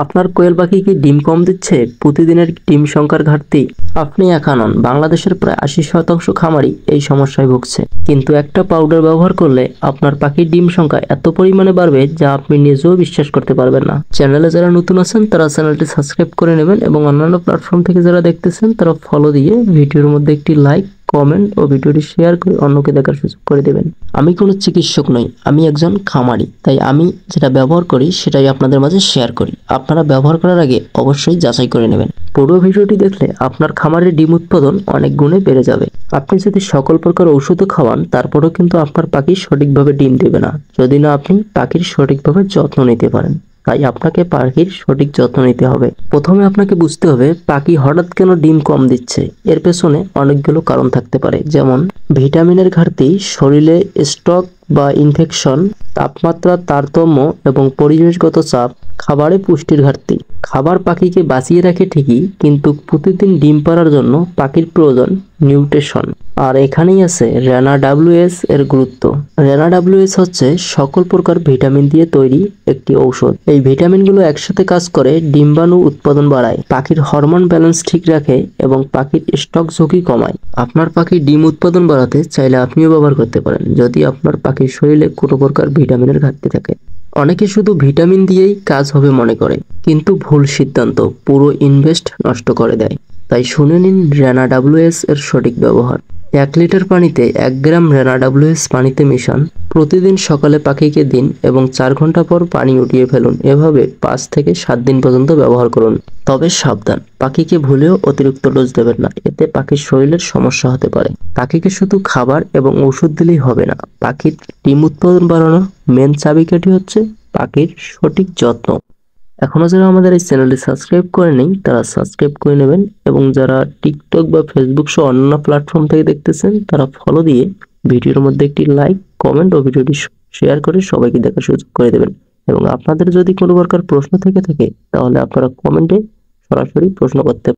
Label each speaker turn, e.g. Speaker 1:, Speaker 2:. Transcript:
Speaker 1: আপনার কোয়েল পাখি কি ডিম কম দিচ্ছে? প্রতিদিনের ডিম সংখ্যার ঘাটতি? আপনি একা নন, বাংলাদেশের প্রায় 80% খামারি এই সমস্যায় ভুগছে। কিন্তু একটা পাউডার ব্যবহার করলে আপনার পাখির ডিম সংখ্যা এত পরিমাণে বাড়বে যা আপনি নিজেও বিশ্বাস করতে পারবেন না। চ্যানেলে যারা নতুন আছেন তারা চ্যানেলটি সাবস্ক্রাইব করে নেবেন এবং অন্যান্য প্ল্যাটফর্ম থেকে যারা দেখতেছেন তারা ফলো দিয়ে ভিডিওর মধ্যে একটি লাইক, কমেন্ট ও ভিডিওটি শেয়ার করে অন্যকে দেখার সুযোগ করে দেবেন। আমি কোনো চিকিৎসক নই, আমি একজন খামারি, তাই আমি যেটা ব্যবহার করি সেটাই আপনাদের মাঝে শেয়ার করি। আপনারা ব্যবহার করার আগে অবশ্যই যাচাই করে নেবেন। পুরো ভিডিওটি দেখলে আপনার খামারের ডিম উৎপাদন অনেক গুণে বেড়ে যাবে। আপনি যদি সকল প্রকার ঔষধও খাওয়ান তারপরেও কিন্তু আপনার পাখি সঠিকভাবে ডিম দেবে না, যদি না আপনি পাখির সঠিকভাবে যত্ন নিতে পারেন। তাই আপনাকে পাখির সঠিক যত্ন নিতে হবে। প্রথমে আপনাকে বুঝতে হবে পাখি হঠাৎ কেন ডিম কম দিচ্ছে। এর পেছনে অনেকগুলো কারণ থাকতে পারে, যেমন ভিটামিনের ঘাটতি, শরীরে স্ট্রোক বা ইনফেকশন, তাপমাত্রার তারতম্য এবং পরিবেশগত চাপ, খাবারে পুষ্টির ঘাটতি। খাবার পাখিকে বাঁচিয়ে রাখে ঠিকই, কিন্তু প্রতিদিন ডিম পাড়ার জন্য পাখির প্রয়োজন নিউট্রিশন। আর এখানেই আছে রেনা ডাব্লিউএস এর গুরুত্ব। রেনা ডাব্লিউএস হচ্ছে সকল প্রকার ভিটামিন দিয়ে তৈরি একটি ঔষধ। এই ভিটামিনগুলো একসাথে কাজ করে ডিম্বাণু উৎপাদন বাড়ায়, পাখির হরমোন ব্যালেন্স ঠিক রাখে এবং পাখির স্টক ঝুঁকি কমায়। আপনার পাখির ডিম উৎপাদন বাড়াতে চাইলে আপনিও ব্যবহার করতে পারেন, যদি আপনার পাখির শরীরে কোনো প্রকার ভিটামিনের ঘাটতি থাকে। অনেকে শুধু ভিটামিন দিয়েই কাজ হবে মনে করে, কিন্তু ভুল সিদ্ধান্ত, পুরো ইনভেস্ট নষ্ট করে দেয়। তাই শুনে নিন রেনা ডাব্লিউএস এর সঠিক ব্যবহার। 1 লিটার পানিতে 1 গ্রাম রেনা ডাব্লিউএস পানিতে মিশান। প্রতিদিন সকালে পাখিকে দিন এবং 4 ঘন্টা পর পানি উঠিয়ে ফেলুন। এভাবে 5 থেকে 7 দিন পর্যন্ত ব্যবহার করুন। তবে সাবধান, পাখিকে ভুলেও অতিরিক্ত ডোজ দেবেন না, এতে পাখির শরীরের সমস্যা হতে পারে। পাখিকে শুধু খাবার এবং ওষুধ দিলেই হবে না, পাখির ডিম উৎপাদন বাড়ানোর মেন চাবিকাঠি হচ্ছে পাখির সঠিক যত্ন। এখনো যারা আমাদের এই চ্যানেলটি সাবস্ক্রাইব করেনি তারা সাবস্ক্রাইব করে নেবেন এবং যারা টিকটক বা ফেসবুক সহ অন্য প্ল্যাটফর্ম থেকে দেখতেছেন তারা ফলো দিয়ে ভিডিওর মধ্যে একটি লাইক, কমেন্ট ও ভিডিওটি শেয়ার করে সবাইকে দেখার সুযোগ করে দেবেন। এবং আপনাদের যদি কোনো প্রকার প্রশ্ন থেকে থাকে তাহলে আপনারা কমেন্টে সরাসরি প্রশ্ন করতে